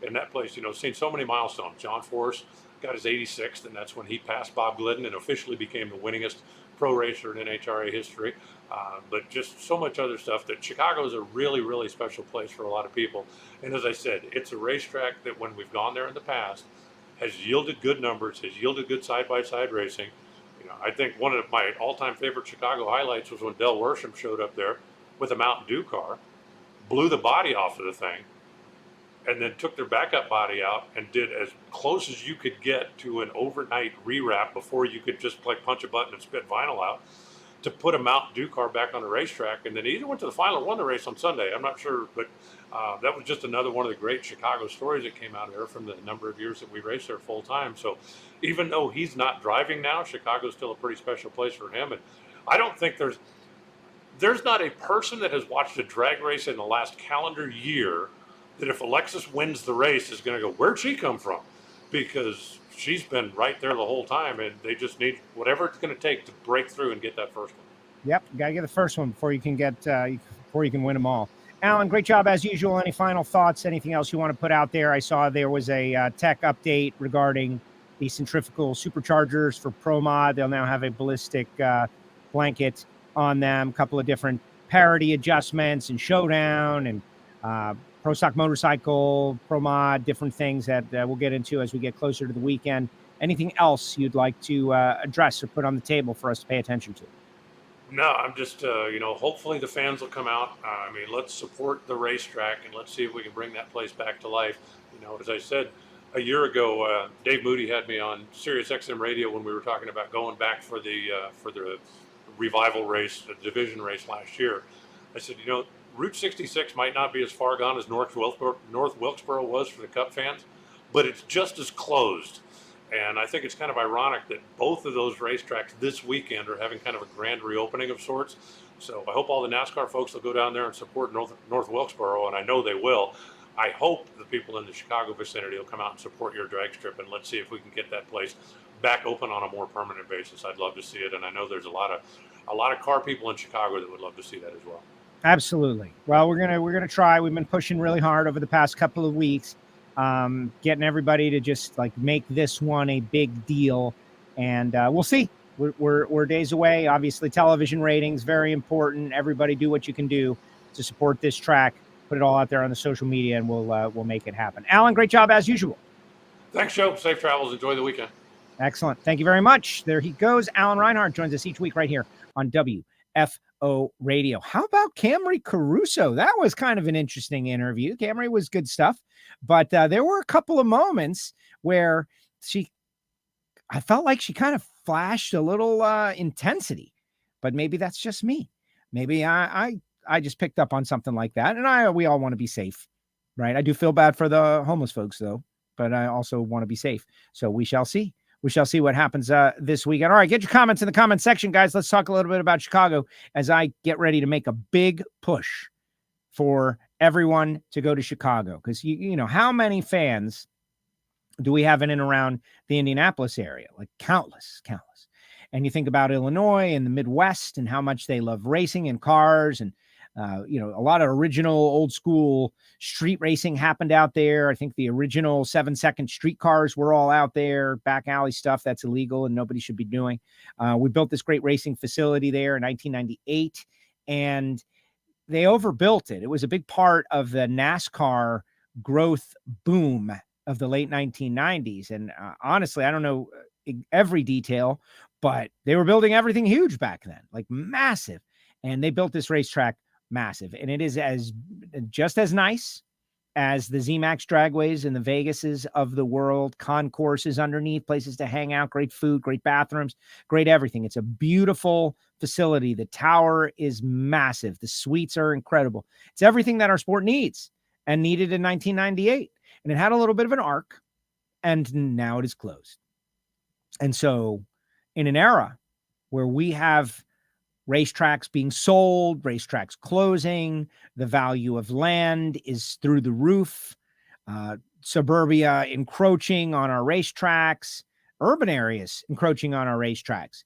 in that place, seen so many milestones. John Force got his 86th, and that's when he passed Bob Glidden and officially became the winningest pro racer in NHRA history. But just so much other stuff that Chicago is a really, really special place for a lot of people. And as I said, it's a racetrack that when we've gone there in the past has yielded good numbers, has yielded good side-by-side racing. I think one of my all-time favorite Chicago highlights was when Del Worsham showed up there with a Mountain Dew car, blew the body off of the thing, and then took their backup body out and did as close as you could get to an overnight rewrap before you could just punch a button and spit vinyl out to put a Mountain Dew car back on the racetrack. And then he either went to the final or won the race on Sunday. I'm not sure, but that was just another one of the great Chicago stories that came out of there from the number of years that we raced there full time. So even though he's not driving now, Chicago's still a pretty special place for him. And I don't think there's not a person that has watched a drag race in the last calendar year that if Alexis wins the race is going to go, where'd she come from? Because she's been right there the whole time, and they just need whatever it's going to take to break through and get that first one. Yep, you got to get the first one before you can win them all. Alan, great job as usual. Any final thoughts, anything else you want to put out there? I saw there was a tech update regarding the centrifugal superchargers for Pro Mod. They'll now have a ballistic blanket on them, a couple of different parity adjustments and showdown and Pro Stock Motorcycle, Pro Mod, different things that we'll get into as we get closer to the weekend. Anything else you'd like to address or put on the table for us to pay attention to? No, I'm just, hopefully the fans will come out. Let's support the racetrack and let's see if we can bring that place back to life. As I said a year ago, Dave Moody had me on Sirius XM radio when we were talking about going back for the revival race, the division race last year. I said, Route 66 might not be as far gone as North Wilkesboro was for the Cup fans, but it's just as closed. And I think it's kind of ironic that both of those racetracks this weekend are having kind of a grand reopening of sorts. So I hope all the NASCAR folks will go down there and support North Wilkesboro, and I know they will. I hope the people in the Chicago vicinity will come out and support your drag strip, and let's see if we can get that place back open on a more permanent basis. I'd love to see it, and I know there's a lot of car people in Chicago that would love to see that as well. Absolutely. Well, we're gonna try. We've been pushing really hard over the past couple of weeks, getting everybody to just make this one a big deal, and we'll see. We're days away. Obviously, television ratings very important. Everybody, do what you can do to support this track. Put it all out there on the social media, and we'll make it happen. Alan, great job as usual. Thanks, Joe. Safe travels. Enjoy the weekend. Excellent. Thank you very much. There he goes. Alan Reinhart joins us each week right here on WFO Radio. How about Camrie Caruso? That was kind of an interesting interview. Camrie was good stuff, but there were a couple of moments where I felt like she kind of flashed a little intensity, but maybe that's just me. Maybe I just picked up on something like that, and we all want to be safe, right? I do feel bad for the homeless folks though, but I also want to be safe. So we shall see. We shall see what happens this weekend. All right, get your comments in the comment section, guys. Let's talk a little bit about Chicago as I get ready to make a big push for everyone to go to Chicago. Because, you know, how many fans do we have in and around the Indianapolis area? Like countless. And you think about Illinois and the Midwest and how much they love racing and cars and, a lot of original old school street racing happened out there. I think the original 7-second street cars were all out there, back alley stuff that's illegal and nobody should be doing. We built this great racing facility there in 1998 and they overbuilt it. It was a big part of the NASCAR growth boom of the late 1990s. And honestly, I don't know every detail, but they were building everything huge back then, like massive. And they built this racetrack massive. And it is just as nice as the ZMAX dragways and the Vegases of the world, concourses underneath, places to hang out, great food, great bathrooms, great everything. It's a beautiful facility. The tower is massive. The suites are incredible. It's everything that our sport needs and needed in 1998. And it had a little bit of an arc, and now it is closed. And so in an era where we have racetracks being sold, racetracks closing, the value of land is through the roof, suburbia encroaching on our racetracks, urban areas encroaching on our racetracks.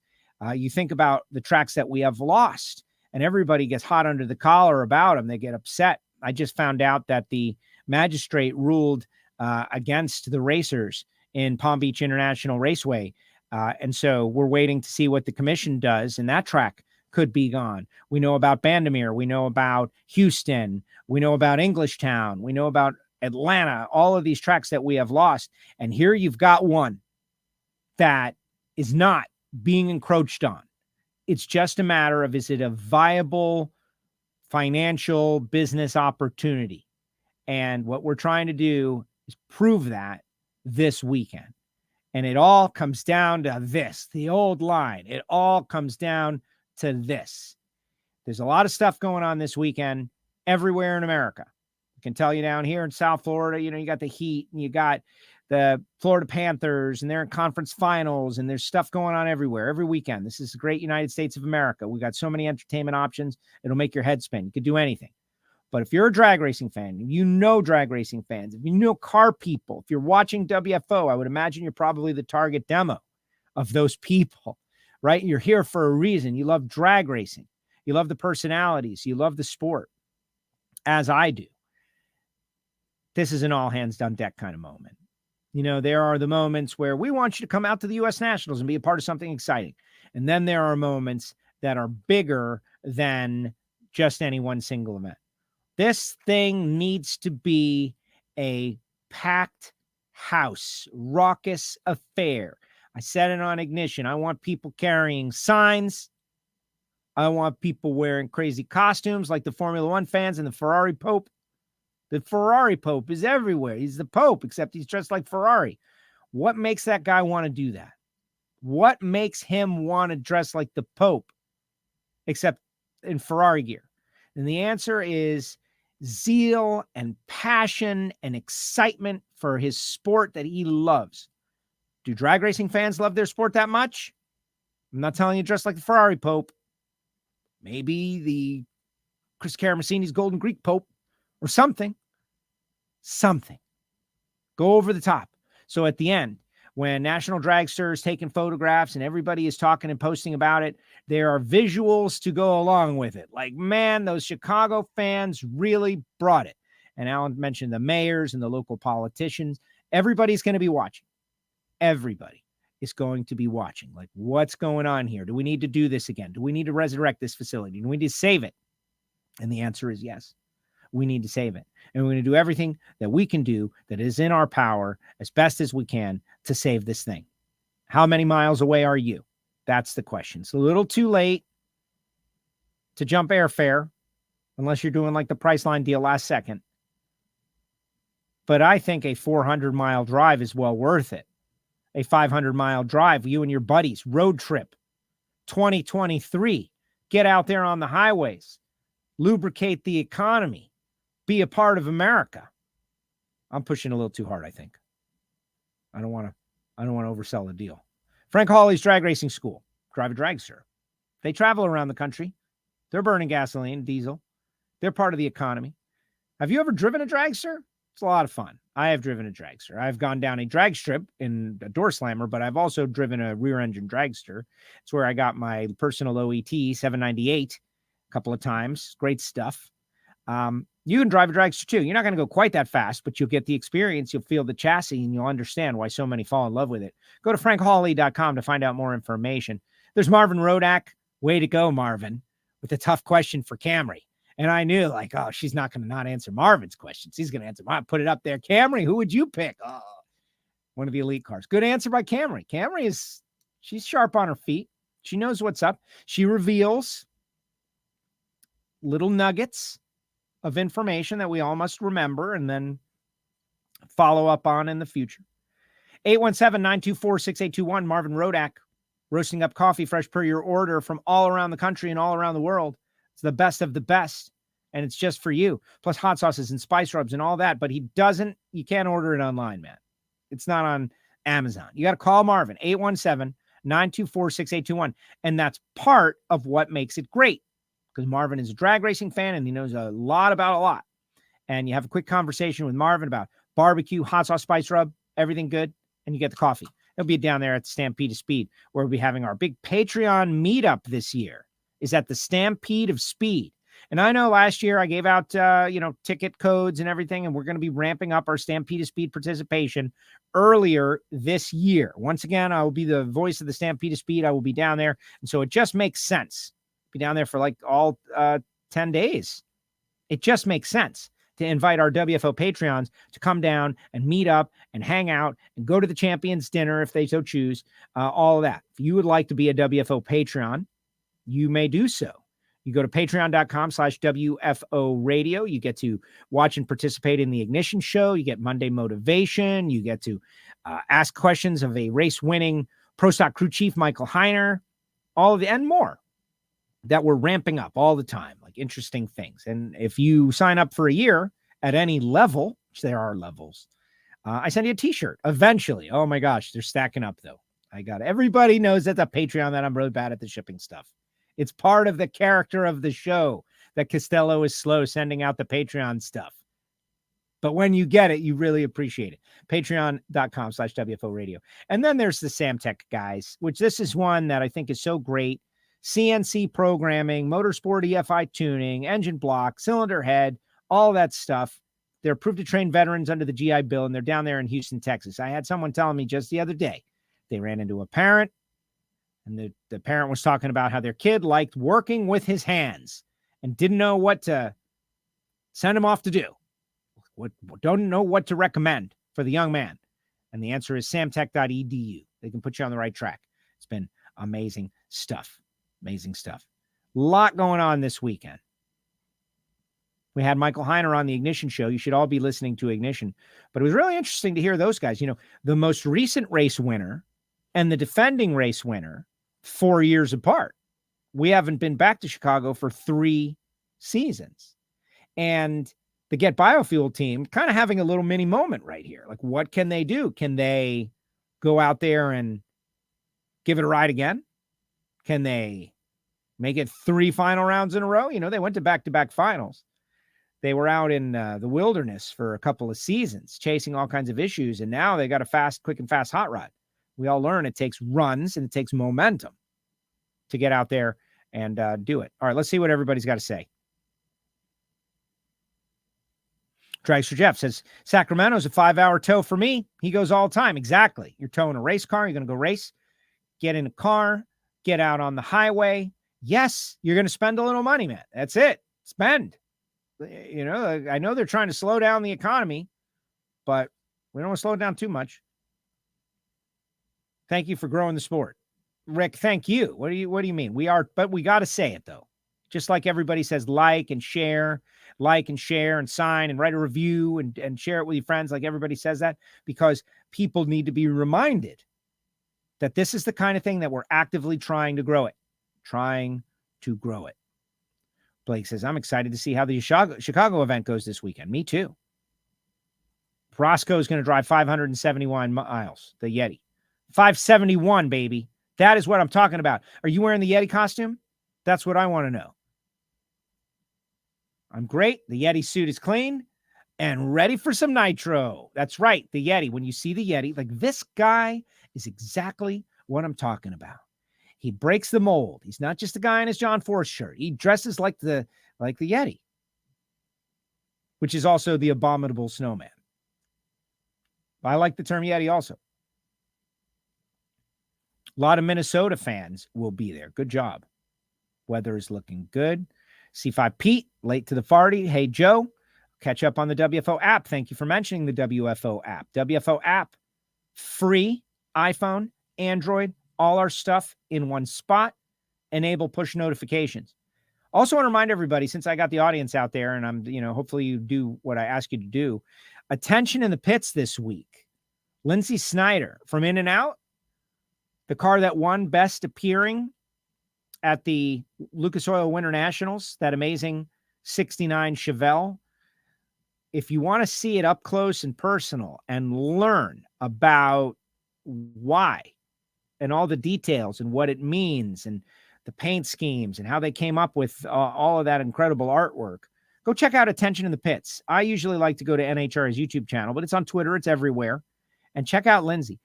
You think about the tracks that we have lost, and everybody gets hot under the collar about them. They get upset. I just found out that the magistrate ruled against the racers in Palm Beach International Raceway. And so we're waiting to see what the commission does, and that track could be gone. We know about Bandamere. We know about Houston. We know about Englishtown. We know about Atlanta, all of these tracks that we have lost. And here you've got one that is not being encroached on. It's just a matter of, is it a viable financial business opportunity? And what we're trying to do is prove that this weekend. And it all comes down to this, the old line. It all comes down to this. There's a lot of stuff going on this weekend everywhere in America. I can tell you down here in South Florida, you got the Heat and you got the Florida Panthers and they're in conference finals, and there's stuff going on everywhere, every weekend. This is the great United States of America. We got so many entertainment options. It'll make your head spin. You could do anything. But if you're a drag racing fan, drag racing fans, if you know car people, if you're watching WFO, I would imagine you're probably the target demo of those people, right? You're here for a reason. You love drag racing. You love the personalities. You love the sport, as I do. This is an all hands on deck kind of moment. There are the moments where we want you to come out to the U.S. Nationals and be a part of something exciting. And then there are moments that are bigger than just any one single event. This thing needs to be a packed house, raucous affair. I said it on Ignition. I want people carrying signs. I want people wearing crazy costumes like the Formula One fans and the Ferrari Pope. The Ferrari Pope is everywhere. He's the Pope, except he's dressed like Ferrari. What makes that guy want to do that? What makes him want to dress like the Pope, except in Ferrari gear? And the answer is zeal and passion and excitement for his sport that he loves. Do drag racing fans love their sport that much? I'm not telling you dress like the Ferrari Pope. Maybe the Chris Karamessini's Golden Greek Pope or something. Go over the top. So at the end, when National Dragster is taking photographs and everybody is talking and posting about it, there are visuals to go along with it. Like, man, those Chicago fans really brought it. And Alan mentioned the mayors and the local politicians. Everybody's going to be watching. Everybody is going to be watching. Like, what's going on here? Do we need to do this again? Do we need to resurrect this facility? Do we need to save it? And the answer is yes. We need to save it. And we're going to do everything that we can do that is in our power as best as we can to save this thing. How many miles away are you? That's the question. It's a little too late to jump airfare unless you're doing like the Priceline deal last second. But I think a 400-mile drive is well worth it. A 500-mile drive, you and your buddies, road trip, 2023. Get out there on the highways. Lubricate the economy. Be a part of America. I'm pushing a little too hard, I think. I don't want to oversell the deal. Frank Hawley's Drag Racing School. Drive a dragster. They travel around the country. They're burning gasoline, diesel. They're part of the economy. Have you ever driven a dragster? It's a lot of fun. I have driven a dragster. I've gone down a drag strip in a door slammer, but I've also driven a rear engine dragster. It's where I got my personal OET 798 a couple of times. Great stuff. You can drive a dragster too. You're not going to go quite that fast, but you'll get the experience. You'll feel the chassis and you'll understand why so many fall in love with it. Go to frankhawley.com to find out more information. There's Marvin Rodak. Way to go, Marvin, with a tough question for Camrie. And I knew, like, oh, she's not going to not answer Marvin's questions. He's going to answer mine. Put it up there. Camrie, who would you pick? Oh, one of the elite cars. Good answer by Camrie. Camrie she's sharp on her feet. She knows what's up. She reveals little nuggets of information that we all must remember and then follow up on in the future. 817-924-6821, Marvin Rodak, roasting up coffee fresh per your order from all around the country and all around the world. It's the best of the best, and it's just for you. Plus hot sauces and spice rubs and all that, but you can't order it online, man. It's not on Amazon. You got to call Marvin, 924-6821. And that's part of what makes it great, because Marvin is a drag racing fan and he knows a lot about a lot. And you have a quick conversation with Marvin about barbecue, hot sauce, spice rub, everything good, and you get the coffee. It'll be down there at the Stampede of Speed, where we'll be having our big Patreon meetup this year, is at the Stampede of Speed. And I know last year I gave out, ticket codes and everything, and we're going to be ramping up our Stampede of Speed participation earlier this year. Once again, I will be the voice of the Stampede of Speed. I will be down there. And so it just makes sense. Be down there for like all 10 days. It just makes sense to invite our WFO Patreons to come down and meet up and hang out and go to the Champions Dinner if they so choose, all of that. If you would like to be a WFO Patreon, you may do so. You go to patreon.com/WFO radio. You get to watch and participate in the Ignition Show. You get Monday Motivation. You get to ask questions of a race-winning Pro Stock crew chief, Michael Heiner, all of it and more that we're ramping up all the time, like interesting things. And if you sign up for a year at any level, which there are levels, I send you a t-shirt eventually. Oh my gosh, they're stacking up though. Everybody knows at the Patreon that I'm really bad at the shipping stuff. It's part of the character of the show that Castello is slow sending out the Patreon stuff. But when you get it, you really appreciate it. Patreon.com/WFO radio. And then there's the Samtech guys, which this is one that I think is so great. CNC programming, motorsport EFI tuning, engine block, cylinder head, all that stuff. They're approved to train veterans under the GI Bill, and they're down there in Houston, Texas. I had someone telling me just the other day, they ran into a parent, and the parent was talking about how their kid liked working with his hands and didn't know what to send him off to do. Don't know what to recommend for the young man. And the answer is samtech.edu. They can put you on the right track. It's been amazing stuff. Amazing stuff. A lot going on this weekend. We had Michael Heiner on the Ignition Show. You should all be listening to Ignition. But it was really interesting to hear those guys. You know, the most recent race winner and the defending race winner, 4 years apart. We haven't been back to Chicago for 3 seasons. And the Get Biofuel team kind of having a little mini moment right here. Like, what can they do? Can they go out there and give it a ride again? Can they make it 3 final rounds in a row? You know, they went to back-to-back finals. They were out in the wilderness for a couple of seasons, chasing all kinds of issues, and now they got a quick and fast hot rod. We all learn it takes runs and it takes momentum to get out there and do it. All right, let's see what everybody's got to say. Dragster Jeff says, Sacramento's a 5-hour tow for me. He goes all the time. Exactly. You're towing a race car. You're going to go race. Get in a car. Get out on the highway. Yes, you're going to spend a little money, man. That's it. Spend. You know, I know they're trying to slow down the economy, but we don't want to slow it down too much. Thank you for growing the sport. Rick, thank you. What do you mean? We are, but we got to say it though. Just like everybody says, like and share and sign and write a review and share it with your friends. Like everybody says that, because people need to be reminded that this is the kind of thing that we're actively trying to grow it. Blake says, I'm excited to see how the Chicago event goes this weekend. Me too. Roscoe is going to drive 571 miles, the Yeti. 571, baby. That is what I'm talking about. Are you wearing the Yeti costume? That's what I want to know. I'm great. The Yeti suit is clean and ready for some nitro. That's right. The Yeti. When you see the Yeti, like, this guy is exactly what I'm talking about. He breaks the mold. He's not just a guy in his John Force shirt. He dresses like the Yeti, which is also the abominable snowman. I like the term Yeti also. A lot of Minnesota fans will be there. Good job. Weather is looking good. C5 Pete, late to the party. Hey, Joe, catch up on the WFO app. Thank you for mentioning the WFO app. WFO app, free, iPhone, Android, all our stuff in one spot. Enable push notifications. Also want to remind everybody, since I got the audience out there and I'm, hopefully you do what I ask you to do. Attention in the pits this week. Lindsey Snyder from In and Out, the car that won best appearing at the Lucas Oil Winter Nationals, that amazing 69 Chevelle. If you want to see it up close and personal and learn about why and all the details and what it means and the paint schemes and how they came up with all of that incredible artwork, go check out Attention in the Pits. I usually like to go to NHRA's YouTube channel, but it's on Twitter. It's everywhere. And check out Lindsay.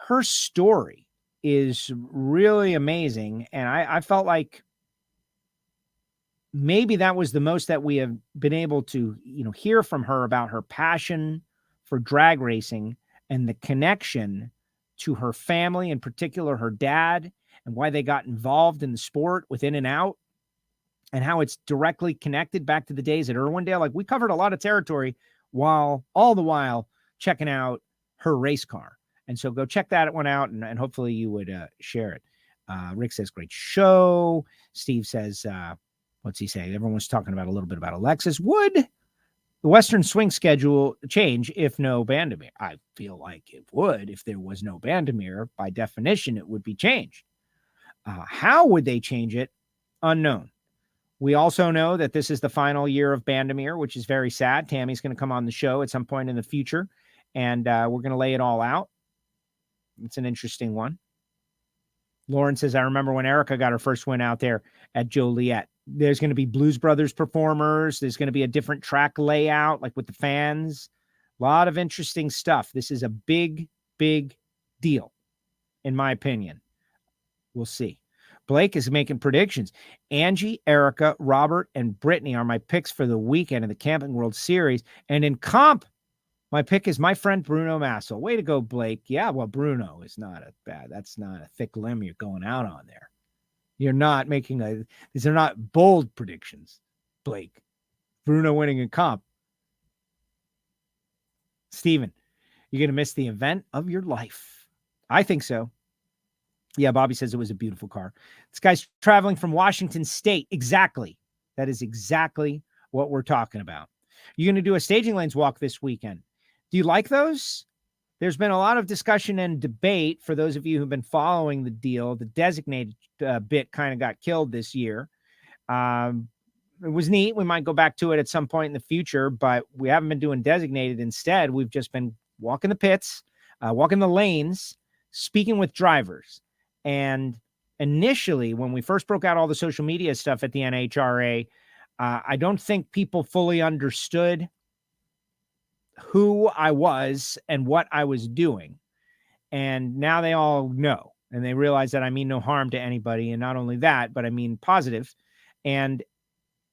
Her story is really amazing. And I felt like maybe that was the most that we have been able to, hear from her about her passion for drag racing and the connection to her family, in particular her dad, and why they got involved in the sport with In and Out, and how it's directly connected back to the days at Irwindale. Like, we covered a lot of territory all the while checking out her race car. And so go check that one out, and hopefully you would share it. Rick says, great show. Steve says, what's he say? Everyone's talking about a little bit about Alexis. Would the Western Swing schedule change if no Bandamere? I feel like it would. If there was no Bandamere, by definition, it would be changed. How would they change it? Unknown. We also know that this is the final year of Bandamere, which is very sad. Tammy's going to come on the show at some point in the future, and we're going to lay it all out. It's an interesting one. Lauren says, I remember when Erica got her first win out there at Joliet. There's going to be Blues Brothers performers. There's going to be a different track layout, like with the fans. A lot of interesting stuff. This is a big, big deal, in my opinion. We'll see. Blake is making predictions. Angie, Erica, Robert, and Brittany are my picks for the weekend in the Camping World Series. And in comp, my pick is my friend Bruno Massel. Way to go, Blake. Yeah, well, Bruno is not that's not a thick limb you're going out on there. You're not making these are not bold predictions, Blake. Bruno winning in comp. Steven, you're going to miss the event of your life. I think so. Yeah, Bobby says it was a beautiful car. This guy's traveling from Washington State. Exactly. That is exactly what we're talking about. You're going to do a staging lanes walk this weekend. Do you like those? There's been a lot of discussion and debate for those of you who've been following the deal. The designated bit kind of got killed this year. It was neat. We might go back to it at some point in the future, but we haven't been doing designated. Instead, we've just been walking the pits, walking the lanes, speaking with drivers. And initially, when we first broke out all the social media stuff at the NHRA, I don't think people fully understood who I was and what I was doing. And now they all know, and they realize that I mean no harm to anybody. And not only that, but I mean positive. And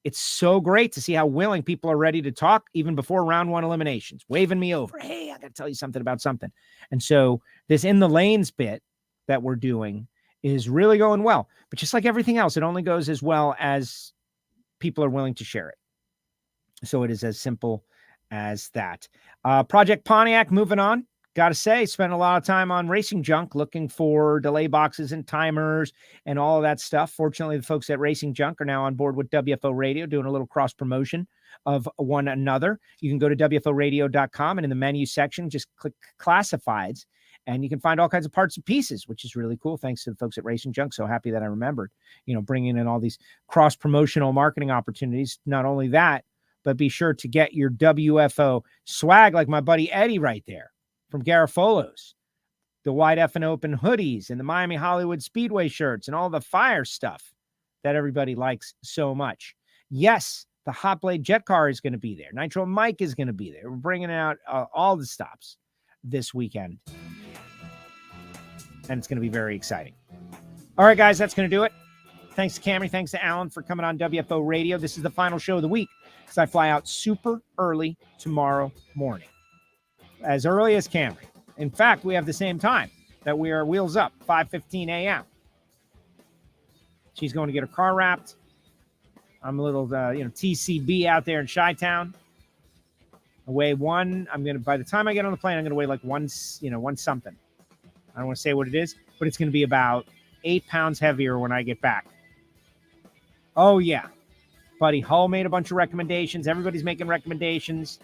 it's so great to see how willing people are ready to talk even before round one eliminations, waving me over. Hey, I got to tell you something about something. And so this in the lanes bit that we're doing is really going well. But just like everything else, it only goes as well as people are willing to share it. So it is as simple as that. Project Pontiac, moving on. Got to say, spent a lot of time on Racing Junk looking for delay boxes and timers and all of that stuff. Fortunately, the folks at Racing Junk are now on board with WFO Radio, doing a little cross promotion of one another. You can go to WFOradio.com, and in the menu section, just click Classifieds, and you can find all kinds of parts and pieces, which is really cool. Thanks to the folks at Racing Junk. So happy that I remembered, bringing in all these cross promotional marketing opportunities. Not only that, but be sure to get your WFO swag, like my buddy Eddie right there from Garofolo's, the Wide F and Open hoodies and the Miami Hollywood Speedway shirts and all the fire stuff that everybody likes so much. Yes, the Hot Blade Jet Car is going to be there. Nitro Mike is going to be there. We're bringing out all the stops this weekend, and it's going to be very exciting. All right, guys, that's going to do it. Thanks to Camrie. Thanks to Alan for coming on WFO Radio. This is the final show of the week because I fly out super early tomorrow morning. As early as Camrie. In fact, we have the same time that we are wheels up, 5:15 a.m. She's going to get her car wrapped. I'm a little, TCB out there in Chi-Town. I weigh by the time I get on the plane, I'm going to weigh like one something. I don't want to say what it is, but it's going to be about 8 pounds heavier when I get back. Oh, yeah. Buddy Hull made a bunch of recommendations. Everybody's making recommendations.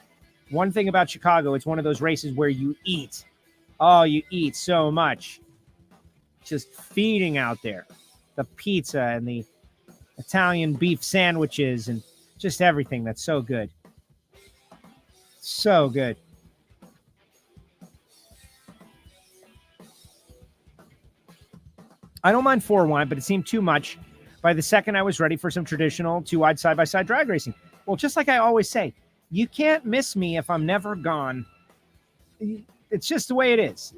One thing about Chicago, it's one of those races where you eat. Oh, you eat so much. Just feeding out there. The pizza and the Italian beef sandwiches and just everything that's so good. So good. I don't mind 4 wide, but it seemed too much by the second I was ready for some traditional 2 wide side-by-side drag racing. Well, just like I always say, you can't miss me if I'm never gone. It's just the way it is.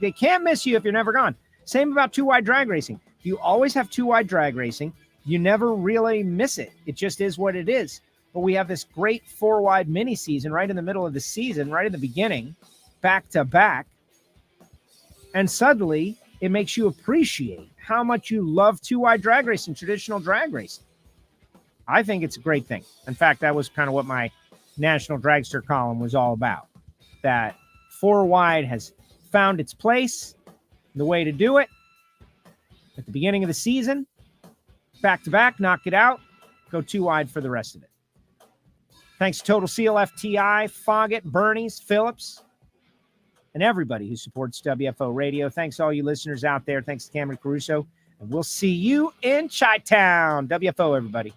They can't miss you if you're never gone. Same about 2 wide drag racing. You always have 2 wide drag racing. You never really miss it. It just is what it is. But we have this great 4 wide mini season right in the middle of the season, right in the beginning, back to back. And suddenly it makes you appreciate how much you love 2 wide drag racing, traditional drag racing. I think it's a great thing. In fact, that was kind of what my National Dragster column was all about. That 4 wide has found its place, the way to do it. At the beginning of the season, back to back, knock it out, go 2 wide for the rest of it. Thanks to Total Seal, FTI, Foggett, Bernie's, Phillips, and everybody who supports WFO Radio. Thanks to all you listeners out there. Thanks to Camrie Caruso. And we'll see you in Chi-Town. WFO, everybody.